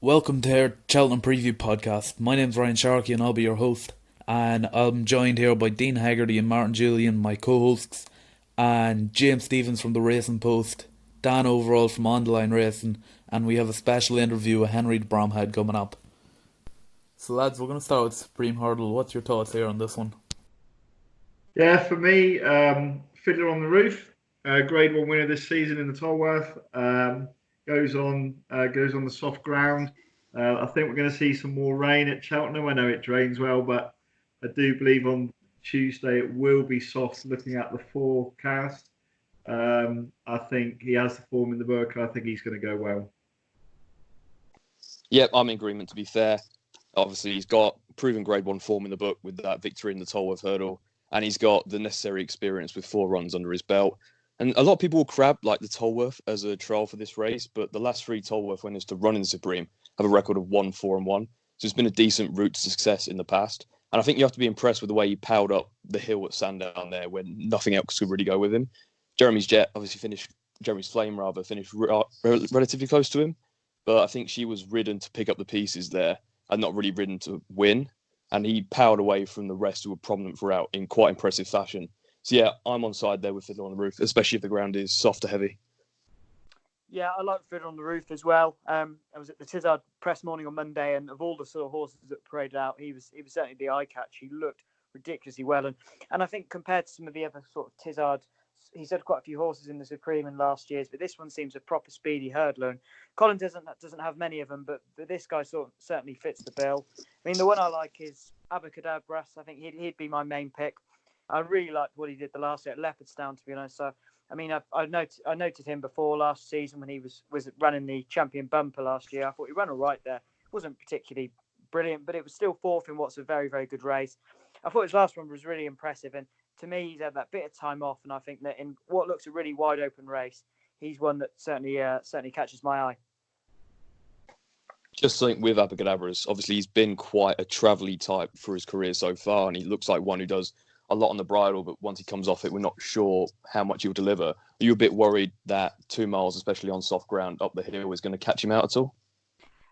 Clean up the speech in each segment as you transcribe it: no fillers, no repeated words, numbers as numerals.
Welcome to our Cheltenham Preview Podcast. My name's Ryan Sharkey and I'll be your host. And I'm joined here by Dean Hegarty and Martin Julian, my co-hosts, and James Stevens from the Racing Post, Dan Overall from On The Line Racing, and we have a special interview with Henry the Bromhead coming up. So lads, we're going to start with Supreme Hurdle. What's your thoughts here on this one? Yeah, for me, Fiddler on the Roof, Grade 1 winner this season in the Tolworth. Goes on the soft ground. I think we're going to see some more rain at Cheltenham. I know it drains well, but I do believe on Tuesday it will be soft looking at the forecast. I think he has the form in the book. I think he's going to go well. Yep, I'm in agreement, to be fair. Obviously, he's got proven Grade 1 form in the book with that victory in the Tolworth Hurdle, and he's got the necessary experience with 4 runs under his belt. And a lot of people will crab like the Tolworth as a trial for this race, but the last 3 Tolworth winners to run in the Supreme have a record of 1, 4 and 1. So it's been a decent route to success in the past. And I think you have to be impressed with the way he powered up the hill at Sandown there when nothing else could really go with him. Jeremy's Flame finished relatively close to him, but I think she was ridden to pick up the pieces there and not really ridden to win. And he powered away from the rest who were prominent throughout in quite impressive fashion. So yeah, I'm on side there with Fiddler on the Roof, especially if the ground is soft or heavy. Yeah, I like Fiddler on the Roof as well. I was at the Tizard press morning on Monday, and of all the sort of horses that paraded out, he was certainly the eye catch. He looked ridiculously well, and I think compared to some of the other sort of Tizard, he's had quite a few horses in the Supreme in last year's, but this one seems a proper speedy hurdler. And Colin doesn't have many of them, but this guy certainly fits the bill. I mean, the one I like is Abacadabras. I think he'd be my main pick. I really liked what he did the last year at Leopardstown, to be honest. So, I mean, I noted him before last season when he was running the Champion Bumper last year. I thought he ran all right there. Wasn't particularly brilliant, but it was still 4th in what's a very, very good race. I thought his last one was really impressive, and to me, he's had that bit of time off, and I think that in what looks a really wide open race, he's one that certainly catches my eye. Just something with Abacadabras, obviously he's been quite a travelly type for his career so far, and he looks like one who does a lot on the bridle, but once he comes off it, we're not sure how much he'll deliver. Are you a bit worried that 2 miles, especially on soft ground up the hill, is going to catch him out at all?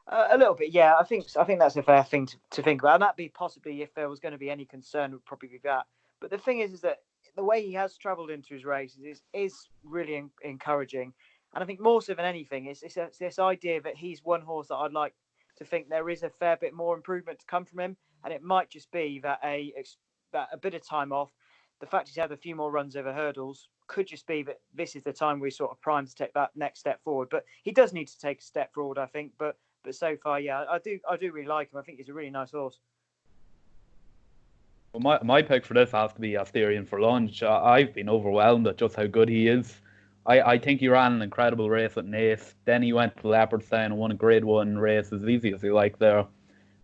A little bit, yeah. I think that's a fair thing to think about, and that'd be possibly, if there was going to be any concern, would probably be that. But the thing is that the way he has travelled into his races is really encouraging, and I think more so than anything, it's this idea that he's one horse that I'd like to think there is a fair bit more improvement to come from him, and it might just be that a bit of time off, the fact he's had a few more runs over hurdles, could just be that this is the time we're sort of primed to take that next step forward. But he does need to take a step forward, I think. But so far, yeah, I do really like him. I think he's a really nice horse. Well, my pick for this has to be Asterion for Lunch. I've been overwhelmed at just how good he is. I think he ran an incredible race at Naas. Then he went to Leopardstown and won a Grade 1 race as easy as he liked there.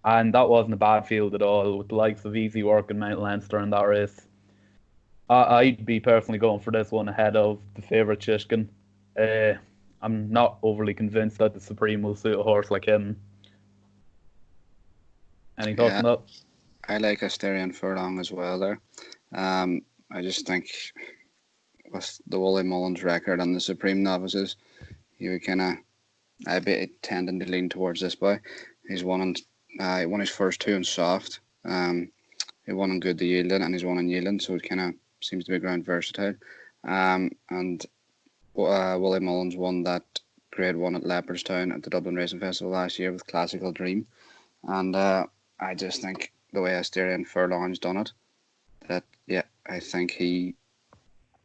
And that wasn't a bad field at all, with the likes of Easy Work and Mount Leinster in that race. I'd be personally going for this one ahead of the favourite Shishkin. I'm not overly convinced that the Supreme will suit a horse like him. Any thoughts on that? I like Asterion Furlong as well there. I just think with the Wally Mullins record on the Supreme novices, you would I'd be tending to lean towards this boy. He won his first 2 in soft. He won on good to yielding, and he's won on yielding, so it seems to be ground versatile. And Willie Mullins won that Grade 1 at Leopardstown at the Dublin Racing Festival last year with Classical Dream. And I just think the way Asterion Furlong's done it, I think he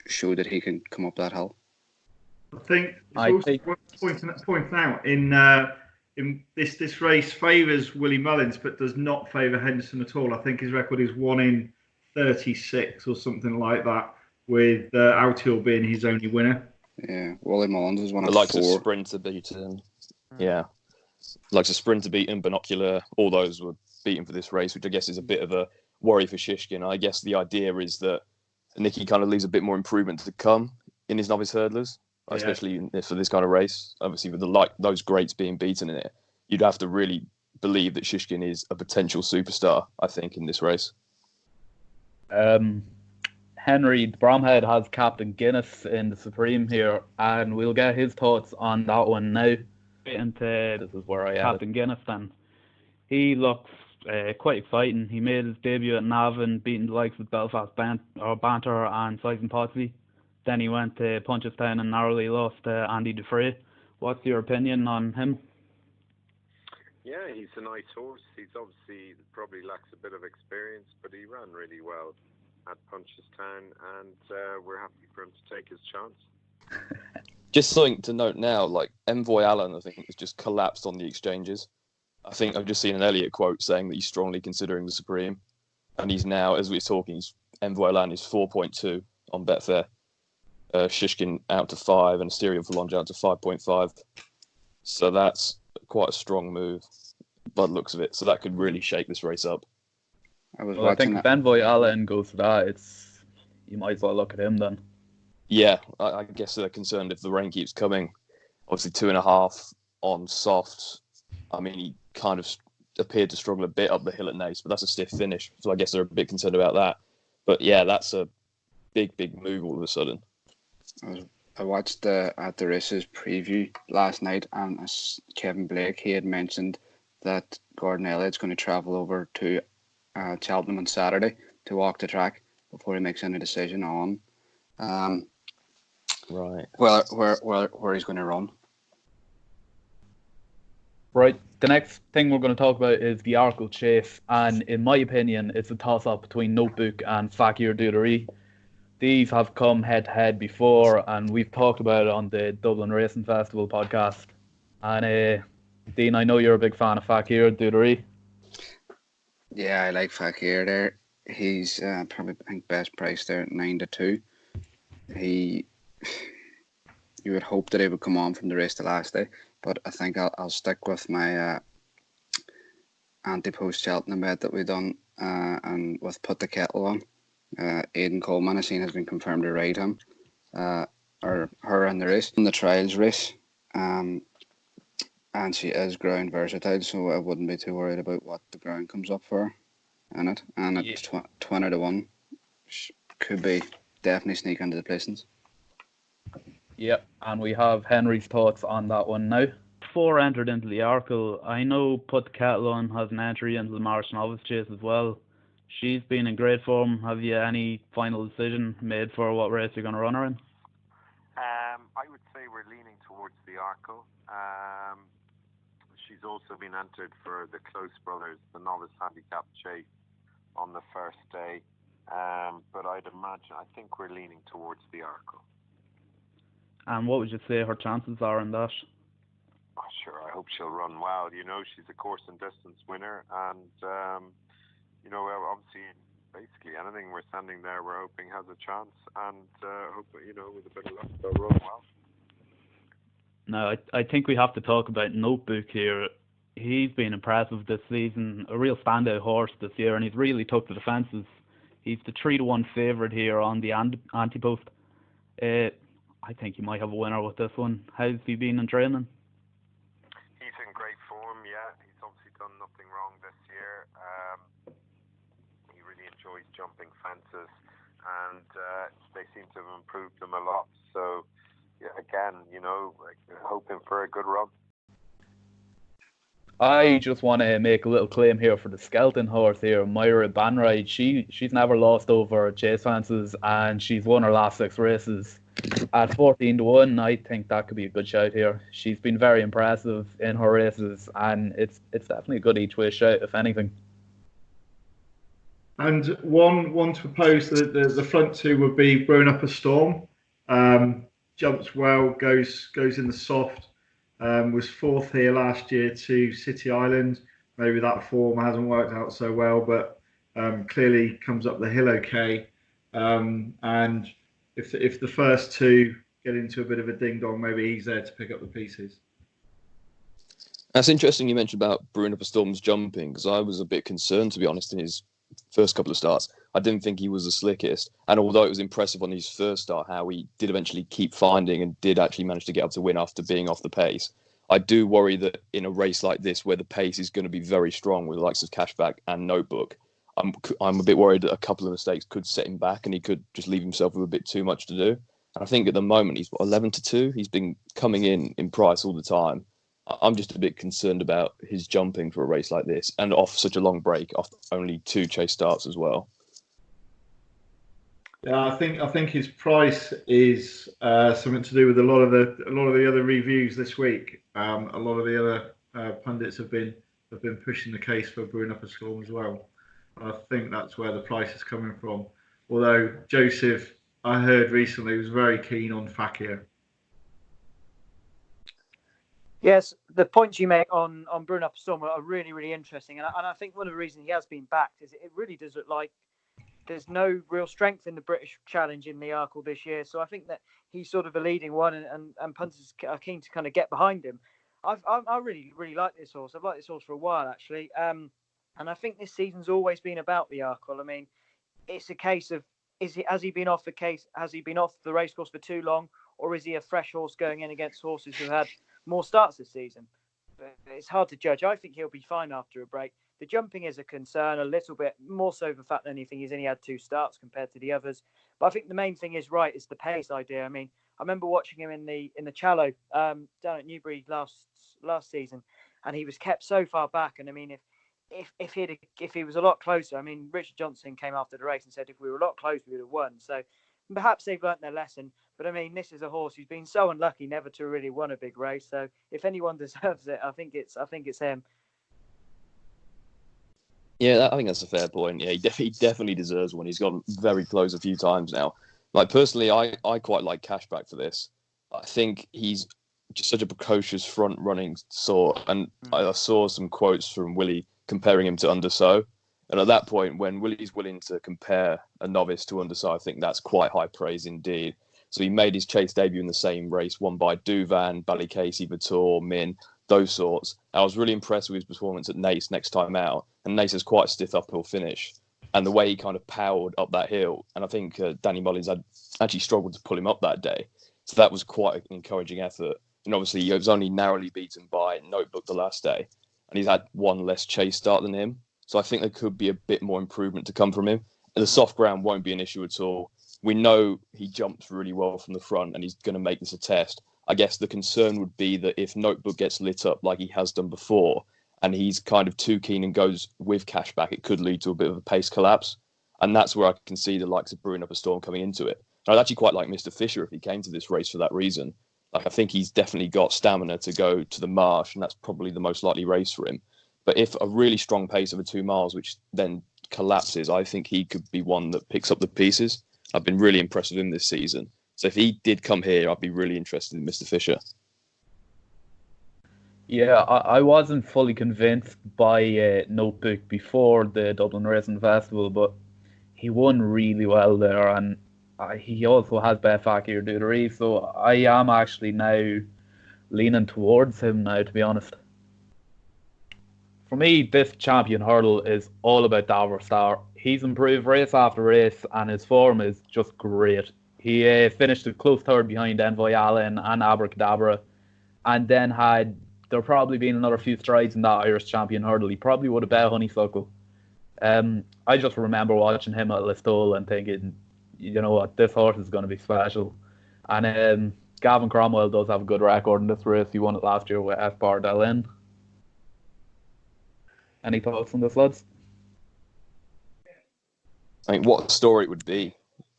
showed that he can come up that hill. I think it's also pointing out in this race favours Willie Mullins, but does not favour Henderson at all. I think his record is 1 in 36 or something like that, with Outhill being his only winner. Yeah, Willie Mullins is one of 4. Likes a sprinter beaten. Yeah, likes a sprinter beaten, Binocular. All those were beaten for this race, which I guess is a bit of a worry for Shishkin. I guess the idea is that Nicky kind of leaves a bit more improvement to come in his novice hurdlers, especially for this kind of race. Obviously, with those greats being beaten in it, you'd have to really believe that Shishkin is a potential superstar, I think, in this race. Henry Bromhead has Captain Guinness in the Supreme here, and we'll get his thoughts on that one now. This is where I Captain Guinness then. He looks quite exciting. He made his debut at Navan, beating the likes of Belfast Banter and Sizen Potsy. Then he went to Punchestown and narrowly lost to Andy Dufresne. What's your opinion on him? Yeah, he's a nice horse. He's obviously probably lacks a bit of experience, but he ran really well at Punchestown, and we're happy for him to take his chance. Just something to note now, like Envoy Allen, I think, has just collapsed on the exchanges. I think I've just seen an Elliott quote saying that he's strongly considering the Supreme. And he's now, as we're talking, Envoy Allen is 4.2 on Betfair. Shishkin out to 5 and Asterion Forlonge out to 5.5. So that's quite a strong move by the looks of it. So that could really shake this race up. I think if Envoy Allen goes to that, you might as well look at him then. Yeah, I guess they're concerned if the rain keeps coming. Obviously 2.5 on soft. I mean, he kind of appeared to struggle a bit up the hill at Naas, but that's a stiff finish. So I guess they're a bit concerned about that. But yeah, that's a big move all of a sudden. I watched the At the Races preview last night, and as Kevin Blake, he had mentioned that Gordon Elliott's going to travel over to Cheltenham on Saturday to walk the track before he makes any decision on right where he's going to run. Right, the next thing we're going to talk about is the Arkle Chase, and in my opinion, it's a toss-up between Notebook and Fakir Duderie. These have come head-to-head before, and we've talked about it on the Dublin Racing Festival podcast. And Dean, I know you're a big fan of Fakir Duderie. Yeah, I like Fakir there. He's probably, I think, best price there at 9-2. You would hope that he would come on from the race the last day, but I think I'll stick with my anti-post Cheltenham bet that we done, and with Put the Kettle on. Aidan Coleman, I seen, has been confirmed to ride him, or her in the race, in the trials race. And she is ground versatile, so I wouldn't be too worried about what the ground comes up for in it. And at 20-1, could be definitely sneak into the placings. Yep, and we have Henry's thoughts on that one now. Before entered into the Arkle, I know Put the Kettle on has an entry into the March Novice Chase as well. She's been in great form. Have you any final decision made for what race you're going to run her in? I would say we're leaning towards the Arkle. She's also been entered for the Close Brothers, the Novice Handicap Chase, on the first day. But I think we're leaning towards the Arkle. And what would you say her chances are in that? Oh, sure, I hope she'll run well. You know, she's a course and distance winner, and obviously, basically anything we're sending there, we're hoping has a chance, and hope, with a bit of luck, they'll run well. Now, I think we have to talk about Notebook here. He's been impressive this season, a real standout horse this year, and he's really took to the fences. He's the 3-1 favourite here on the anti-post. I think he might have a winner with this one. How's he been in training? He's in great form, yeah. He's obviously done nothing wrong this year. He really enjoys jumping fences, and they seem to have improved him a lot. So, yeah, again, hoping for a good run. I just want to make a little claim here for the skeleton horse here, Myra Banride. She's never lost over chase fences, and she's won her last 6 races. At 14-1, I think that could be a good shout here. She's been very impressive in her races, and it's definitely a good each way shout, if anything. And one to propose that the front two would be Blown Up a Storm. Jumps well, goes in the soft. Was 4th here last year to City Island. Maybe that form hasn't worked out so well, but clearly comes up the hill okay. And if the first two get into a bit of a ding-dong, maybe he's there to pick up the pieces. That's interesting you mentioned about Bruno Storm's jumping, because I was a bit concerned, to be honest, in his first couple of starts, I didn't think he was the slickest. And although it was impressive on his first start, how he did eventually keep finding and did actually manage to get up to win after being off the pace, I do worry that in a race like this, where the pace is going to be very strong with the likes of Cashback and Notebook, I'm a bit worried that a couple of mistakes could set him back and he could just leave himself with a bit too much to do. And I think at the moment he's 11-2. He's been coming in price all the time. I'm just a bit concerned about his jumping for a race like this and off such a long break, off only 2 chase starts as well. Yeah, I think his price is something to do with a lot of the other reviews this week. A lot of the other pundits have been pushing the case for brewing up a storm as well. I think that's where the price is coming from. Although Joseph, I heard recently, was very keen on Fakir. Yes, the points you make on brewing up a storm are really, really interesting. And I think one of the reasons he has been backed is it really does look like there's no real strength in the British Challenge in the Arkle this year. So I think that he's sort of a leading one and punters are keen to kind of get behind him. I really, really like this horse. I've liked this horse for a while, actually. And I think this season's always been about the Arkle. I mean, it's a case of, has he been off the racecourse for too long, or is he a fresh horse going in against horses who had more starts this season? But it's hard to judge. I think he'll be fine after a break. The jumping is a concern, a little bit more so the fact than anything. He's only had 2 starts compared to the others. But I think the main thing is the pace idea. I mean, I remember watching him in the Challow down at Newbury last season, and he was kept so far back. And I mean, if he was a lot closer, I mean, Richard Johnson came after the race and said if we were a lot closer, we would have won. So perhaps they've learnt their lesson. But I mean, this is a horse who's been so unlucky never to really won a big race. So if anyone deserves it, I think it's him. Yeah, I think that's a fair point. Yeah, he definitely deserves one. He's gone very close a few times now. Like, personally, I quite like Cashback for this. I think he's just such a precocious front-running sort. And I saw some quotes from Willie comparing him to Undersow. And at that point, when Willie's willing to compare a novice to Undersow, I think that's quite high praise indeed. So he made his chase debut in the same race, won by Duvan, Ballycasey, Vautour, Min, those sorts. I was really impressed with his performance at Naas next time out. And Naas has quite a stiff uphill finish. And the way he kind of powered up that hill. And I think Danny Mullins had actually struggled to pull him up that day. So that was quite an encouraging effort. And obviously, he was only narrowly beaten by Notebook the last day. And he's had 1 less chase start than him. So I think there could be a bit more improvement to come from him. And the soft ground won't be an issue at all. We know he jumps really well from the front and he's going to make this a test. I guess the concern would be that if Notebook gets lit up like he has done before and he's kind of too keen and goes with Cashback, it could lead to a bit of a pace collapse. And that's where I can see the likes of Brewing Up a Storm coming into it. And I'd actually quite like Mr. Fisher if he came to this race for that reason. Like, I think he's definitely got stamina to go to the Marsh, and that's probably the most likely race for him. But if a really strong pace over 2 miles, which then collapses, I think he could be one that picks up the pieces. I've been really impressed with him this season. So if he did come here, I'd be really interested in Mr. Fisher. Yeah, I wasn't fully convinced by Notebook before the Dublin Racing Festival, but he won really well there, and he also has Bet Fakir do the race, so I am actually now leaning towards him now, to be honest. For me, this champion hurdle is all about Dover Star. He's improved race after race, and his form is just great. He finished a close third behind Envoy Allen and Abracadabra, and then had there probably been another few strides in that Irish champion hurdle, he probably would have bet Honeysuckle. I just remember watching him at Listowel and thinking, you know what, this horse is going to be special. And Gavin Cromwell does have a good record in this race. He won it last year with Espar Delin. Any thoughts on this, lads? I mean, what a story it would be,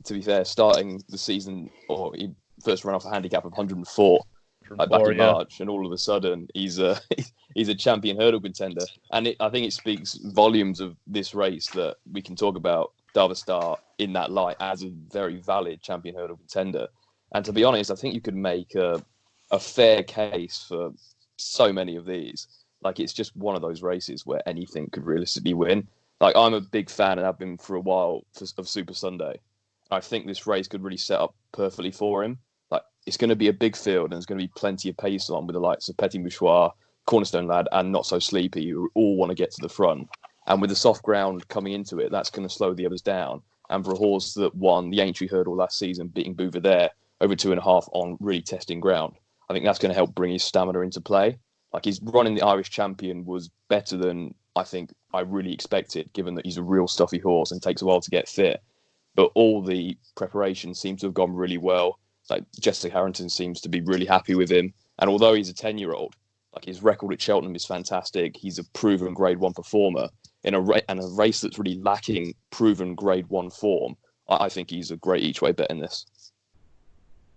to be fair, starting the season, or he first ran off a handicap of 104 back in March, and all of a sudden he's a champion hurdle contender. And I think it speaks volumes of this race that we can talk about Dover Star in that light as a very valid champion hurdle contender. And to be honest, I think you could make a fair case for so many of these. Like, it's just one of those races where anything could realistically win. Like, I'm a big fan, and I've been for a while, of Super Sunday. I think this race could really set up perfectly for him. Like, it's going to be a big field, and there's going to be plenty of pace on with the likes of Petit Mouchoir, Cornerstone Lad, and Not So Sleepy, who all want to get to the front. And with the soft ground coming into it, that's going to slow the others down. And for a horse that won the Aintree Hurdle last season, beating Boover there over 2.5 on really testing ground, I think that's going to help bring his stamina into play. Like, his run in the Irish Champion was better than I think I really expected, given that he's a real stuffy horse and takes a while to get fit. But all the preparation seems to have gone really well. Like, Jessica Harrington seems to be really happy with him. And although he's a 10-year-old, like, his record at Cheltenham is fantastic. He's a proven Grade 1 performer in a race that's really lacking proven Grade 1 form. I think he's a great each way bet in this.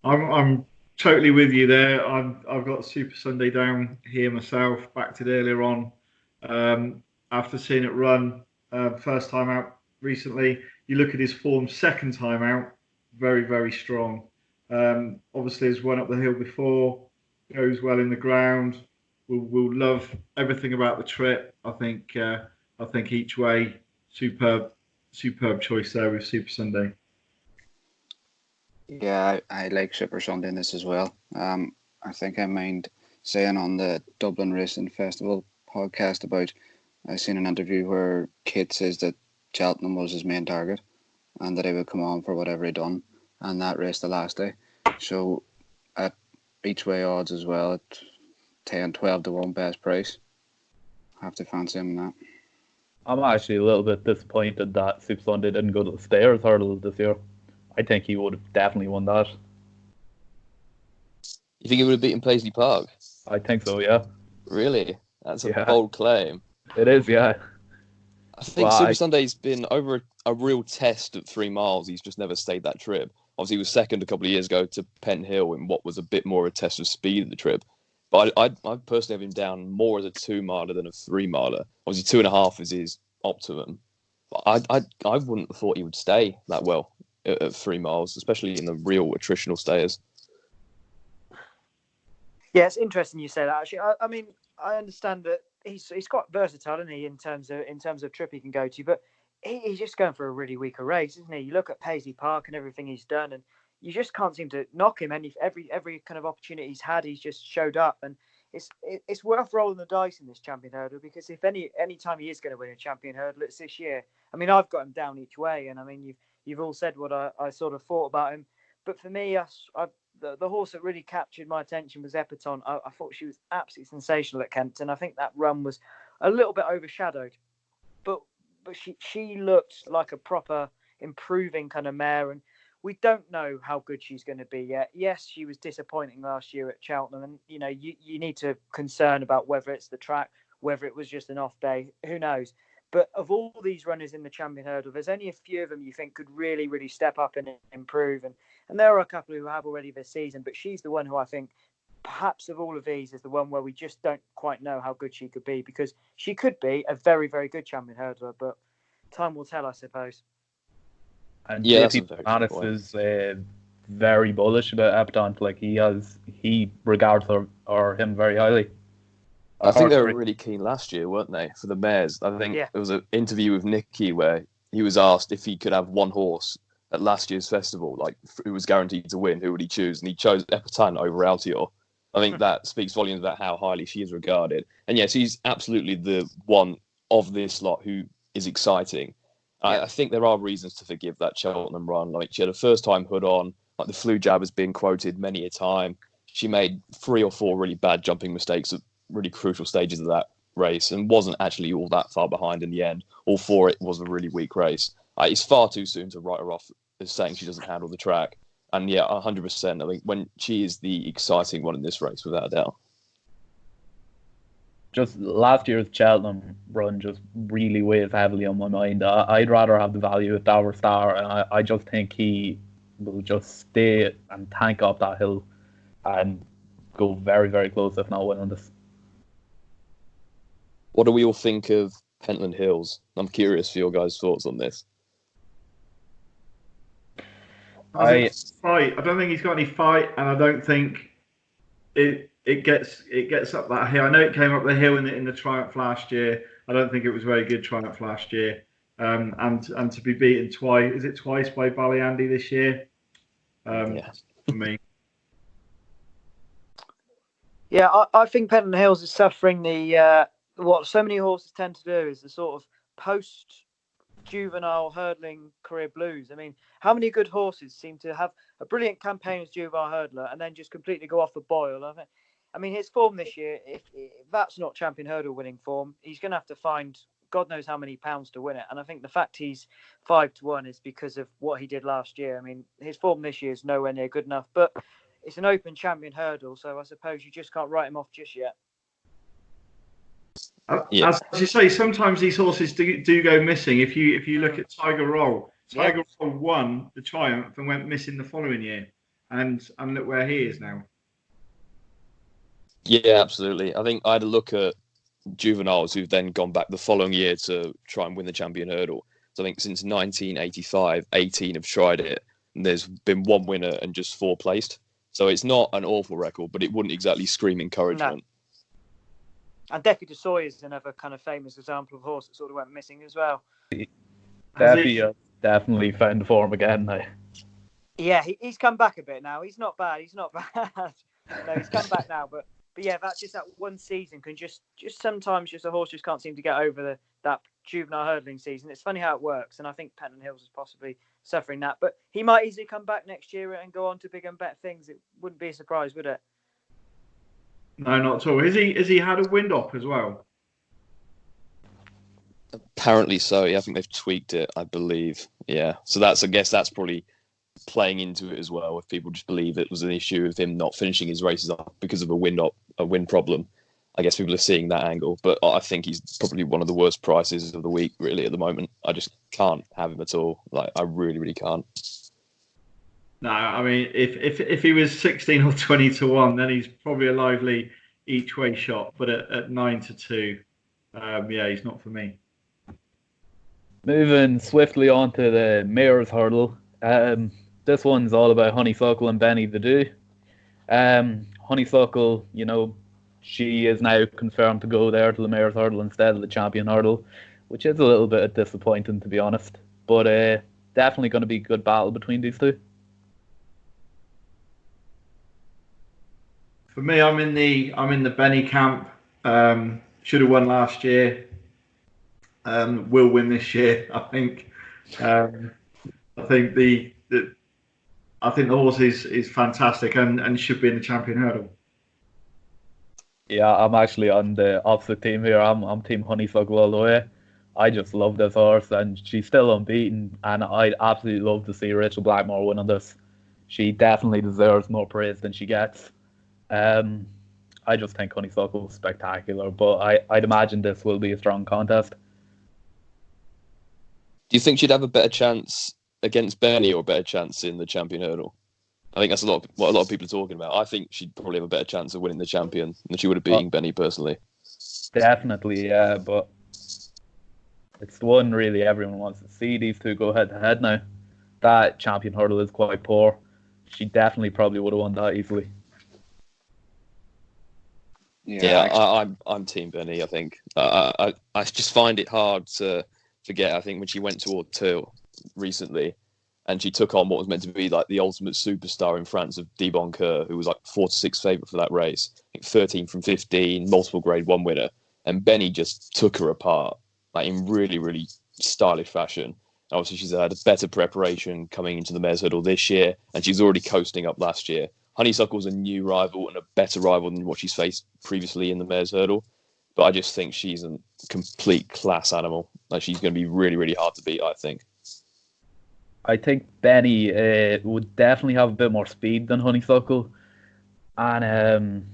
I'm totally with you there. I've got Super Sunday down here myself. Backed it earlier on after seeing it run first time out recently. You look at his form second time out, very, very strong. Obviously, has run up the hill before, goes well in the ground. We'll love everything about the trip. I think each way, superb choice there with Super Sunday. Yeah, I like Super Sunday in this as well. I think I mind saying on the Dublin Racing Festival podcast about, I seen an interview where Kate says that Cheltenham was his main target and that he would come on for whatever he done, and that race the last day. So at each way odds as well, at 10, 12 to 1 best price, I have to fancy him in that. I'm actually a little bit disappointed that Super Sunday didn't go to the Stayers Hurdle this year. I think he would have definitely won that. You think he would have beaten Paisley Park? I think so, yeah. Really? That's a bold claim. It is, yeah. I think Super Sunday's been over a real test at 3 miles. He's just never stayed that trip. Obviously, he was second a couple of years ago to Penn Hill in what was a bit more a test of speed at the trip. But I personally have him down more as a 2-miler than a 3-miler. Obviously, 2.5 is his optimum. But I wouldn't have thought he would stay that well at 3 miles, especially in the real attritional stayers. Yeah, it's interesting you say that. Actually, I mean, I understand that he's quite versatile, isn't he, in terms of trip he can go to, but he's just going for a really weaker race, isn't he? You look at Paisley Park and everything he's done, and you just can't seem to knock him. And every kind of opportunity he's had, he's just showed up. And it's worth rolling the dice in this champion hurdle, because if any time he is going to win a champion hurdle, it's this year. I mean, I've got him down each way, and I mean, you've all said what I sort of thought about him. But for me, the horse that really captured my attention was Epatante. I thought she was absolutely sensational at Kempton. I think that run was a little bit overshadowed, but she looked like a proper improving kind of mare, and we don't know how good she's going to be yet. Yes, she was disappointing last year at Cheltenham, and you need to concern about whether it's the track, whether it was just an off day. Who knows? But of all these runners in the champion hurdle, there's only a few of them you think could really, really step up and improve. And there are a couple who have already this season, but she's the one who I think, perhaps of all of these, is the one where we just don't quite know how good she could be, because she could be a very, very good champion hurdler, but time will tell, I suppose. And JP Manis is very bullish about Epatante. Like, he regards him very highly. I think they were really keen last year, weren't they, for the mares? I think there was an interview with Nicky where he was asked if he could have one horse at last year's festival, like, who was guaranteed to win, who would he choose? And he chose Epatante over Altior. I think that speaks volumes about how highly she is regarded. And yes, he's absolutely the one of this lot who is exciting. I think there are reasons to forgive that Cheltenham run. Like, she had a first-time hood on. Like, the flu jab has been quoted many a time. She made 3 or 4 really bad jumping mistakes at really crucial stages of that race and wasn't actually all that far behind in the end. All 4, it was a really weak race. It's far too soon to write her off as saying she doesn't handle the track. And yeah, 100%. I think when she is the exciting one in this race, without a doubt. Just last year's Cheltenham run just really weighs heavily on my mind. I'd rather have the value at Dower Star, and I just think he will just stay and tank up that hill and go very, very close, if not win on this. What do we all think of Pentland Hills? I'm curious for your guys' thoughts on this. I don't think he's got any fight, and I don't think it gets up that hill. I know it came up the hill in the Triumph last year. I don't think it was very good Triumph last year. And to be beaten twice by Ballyandy this year? For me. Yeah, I think Pentland Hills is suffering what so many horses tend to do, is the sort of post-juvenile hurdling career blues. I mean, how many good horses seem to have a brilliant campaign as juvenile hurdler and then just completely go off the boil? I mean, his form this year, if that's not champion hurdle winning form, he's going to have to find God knows how many pounds to win it. And I think the fact he's 5-1 is because of what he did last year. I mean, his form this year is nowhere near good enough, but it's an open champion hurdle, so I suppose you just can't write him off just yet. Yeah. As you say, sometimes these horses do go missing. If you look at Tiger Roll, Tiger Roll won the Triumph and went missing the following year, and look where he is now. Yeah, absolutely. I think I had a look at juveniles who've then gone back the following year to try and win the champion hurdle. So I think since 1985, 18 have tried it, and there's been one winner and just 4 placed. So it's not an awful record, but it wouldn't exactly scream encouragement. No. And Decky de Soy is another kind of famous example of a horse that sort of went missing as well. Definitely found form again now. Yeah, he's come back a bit now. He's not bad. No, he's come back now, but yeah, that's just that one season can just sometimes just a horse just can't seem to get over that juvenile hurdling season. It's funny how it works, and I think Penton Hills is possibly suffering that. But he might easily come back next year and go on to bigger and better things. It wouldn't be a surprise, would it? No, not at all. Has he had a wind up as well? Apparently so. Yeah, I think they've tweaked it, I believe. Yeah. So I guess that's probably playing into it as well. If people just believe it was an issue of him not finishing his races up because of a wind problem, I guess people are seeing that angle. But I think he's probably one of the worst prices of the week, really, at the moment. I just can't have him at all. Like, I really, really can't. No, I mean, if he was 16 or 20-1, then he's probably a lively each way shot. But at 9-2, yeah, he's not for me. Moving swiftly on to the Mayor's Hurdle. This one's all about Honeysuckle and Benny the Do. Honeysuckle, she is now confirmed to go there to the Mayor's Hurdle instead of the Champion Hurdle, which is a little bit disappointing, to be honest. But definitely going to be a good battle between these two. For me, I'm in the Benny camp. Should have won last year. Will win this year, I think. I think the horse is fantastic and should be in the Champion Hurdle. Yeah, I'm actually on the opposite team here. I'm Team Honeysuckle all the way. I just love this horse, and she's still unbeaten. And I'd absolutely love to see Rachel Blackmore win on this. She definitely deserves more praise than she gets. I just think Honeysuckle is spectacular, but I'd imagine this will be a strong contest. Do you think she'd have a better chance against Benny or a better chance in the Champion Hurdle? I think that's what a lot of people are talking about. I think she'd probably have a better chance of winning the Champion than she would have beaten Benny personally. Definitely, yeah, but it's the one really everyone wants to see these two go head to head now. That Champion Hurdle is quite poor. She definitely probably would have won that easily. Yeah, I'm Team Benny. I think I just find it hard to forget. I think when she went to Auteur recently, and she took on what was meant to be like the ultimate superstar in France of Deboncoeur, who was like 4-6 favourite for that race. I think 13 from 15, multiple Grade 1 winner, and Benny just took her apart, like in really, really stylish fashion. Obviously, she's had a better preparation coming into the Mayor's Hurdle this year, and she's already coasting up last year. Honeysuckle's a new rival and a better rival than what she's faced previously in the Mayor's Hurdle. But I just think she's a complete class animal. Like, she's going to be really, really hard to beat, I think. I think Benny would definitely have a bit more speed than Honeysuckle. And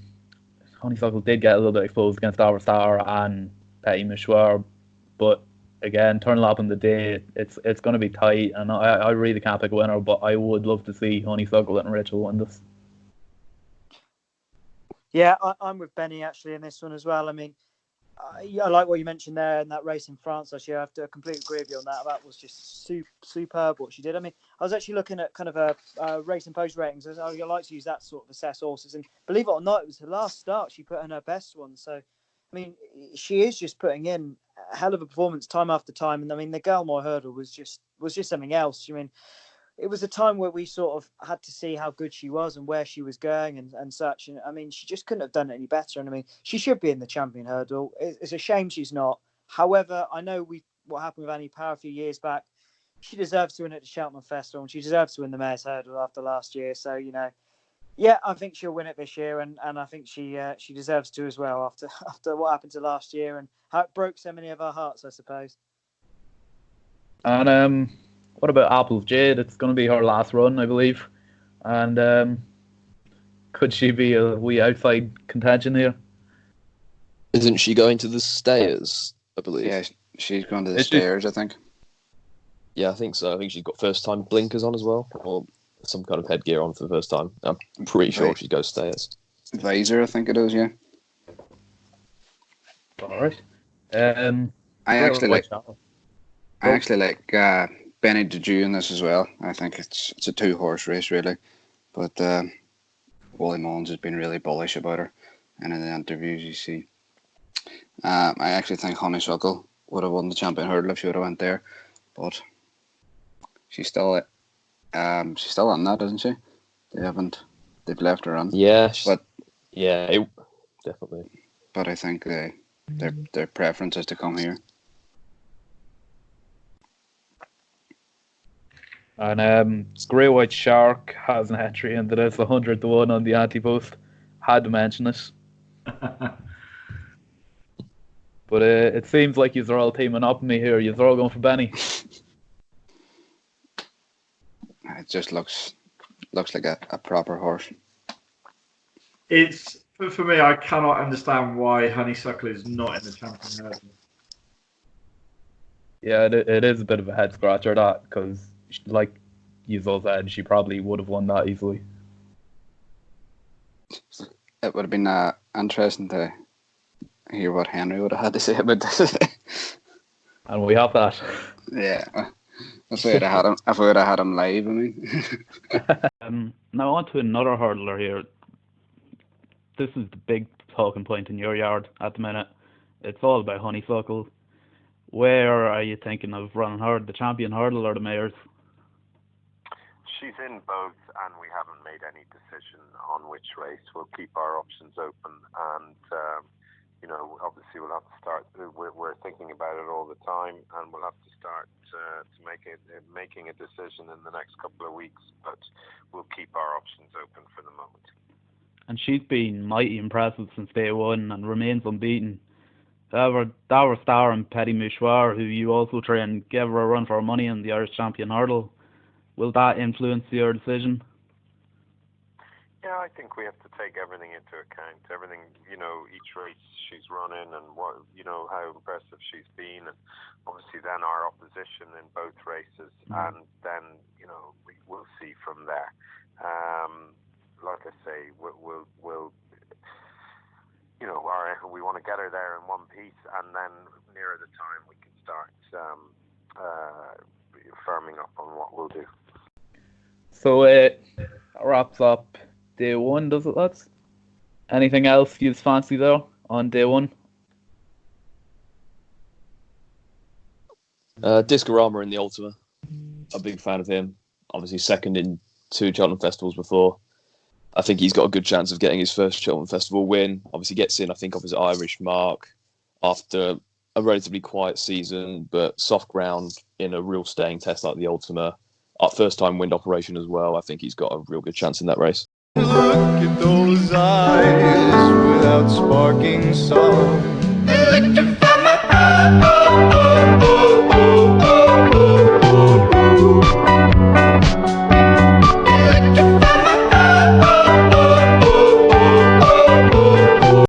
Honeysuckle did get a little bit exposed against Our Star and Petit Mouchoir. But again, turning up on the day, it's going to be tight. And I really can't pick a winner, but I would love to see Honeysuckle and Rachel win this. Yeah, I'm with Benny actually in this one as well. I mean, I like what you mentioned there in that race in France last year. I have to completely agree with you on that. That was just superb what she did. I mean, I was actually looking at kind of a race and post ratings. I like to use that sort of assess horses. And believe it or not, it was her last start she put in her best one. So, I mean, she is just putting in a hell of a performance time after time. And I mean, the Galmoy Hurdle was just something else. I mean, it was a time where we sort of had to see how good she was and where she was going and such. And I mean, she just couldn't have done it any better. And I mean, she should be in the Champion Hurdle. It's a shame she's not. However, I know what happened with Annie Power a few years back. She deserves to win at the Cheltenham Festival, and she deserves to win the Mayor's Hurdle after last year. So, yeah, I think she'll win it this year, and I think she deserves to as well after what happened to last year and how it broke so many of our hearts, I suppose. And what about Apple's Jade? It's going to be her last run, I believe. And could she be a wee outside contention here? Isn't she going to the Stayers, I believe? Yeah, she's going to the Stayers, I think. Yeah, I think so. I think she's got first-time blinkers on as well, or some kind of headgear on for the first time. I'm pretty sure she goes Stayers. Visor, I think it is, yeah. All right. I actually like Benny DeJew in this as well. I think it's a 2-horse race, really. But Wally Mullins has been really bullish about her. And in the interviews you see. I actually think Honeysuckle would have won the Champion Hurdle if she would have went there. But she's still on that, isn't she? They've left her on. Yeah, definitely. Definitely. But I think their preference is to come here. And Grey White Shark has an entry into this 100-1 on the anti-post. Had to mention it. But it seems like you're all teaming up with me here. You're all going for Benny. It just looks like a proper horse. It's for me. I cannot understand why Honeysuckle is not in the Champion Hurdle. Yeah, it is a bit of a head scratcher, that, because like you all said, she probably would have won that easily. It would have been interesting to hear what Henry would have had to say about this. And we have that. Yeah. If we would have had him live, I mean. Now on to another hurdler here. This is the big talking point in your yard at the minute. It's all about Honeysuckle. Where are you thinking of running her, the Champion Hurdle or the Mayor's? She's in both, and we haven't made any decision on which race. We'll keep our options open, and obviously we'll have to start. We're thinking about it all the time, and we'll have to start to making a decision in the next couple of weeks. But we'll keep our options open for the moment. And she's been mighty impressive since day one and remains unbeaten. However, Dower Star and Petty Mouchoir, who you also train, gave her a run for her money in the Irish Champion Hurdle. Will that influence your decision? Yeah, I think we have to take everything into account. Everything, each race she's running and what, how impressive she's been, and obviously then our opposition in both races, and then we'll see from there. Like I say, we'll we want to get her there in one piece, and then nearer the time we can start firming up on what we'll do. So it wraps up day one, does it, lads? Anything else you fancy though on day one? Discorama in the Ultima. A big fan of him. Obviously second in 2 Cheltenham festivals before. I think he's got a good chance of getting his first Cheltenham Festival win. Obviously gets in, I think, off his Irish mark after a relatively quiet season, but soft ground in a real staying test like the Ultima. Our first time wind operation as well. I think he's got a real good chance in that race. Look at those eyes without sparking song. Electrify my heart.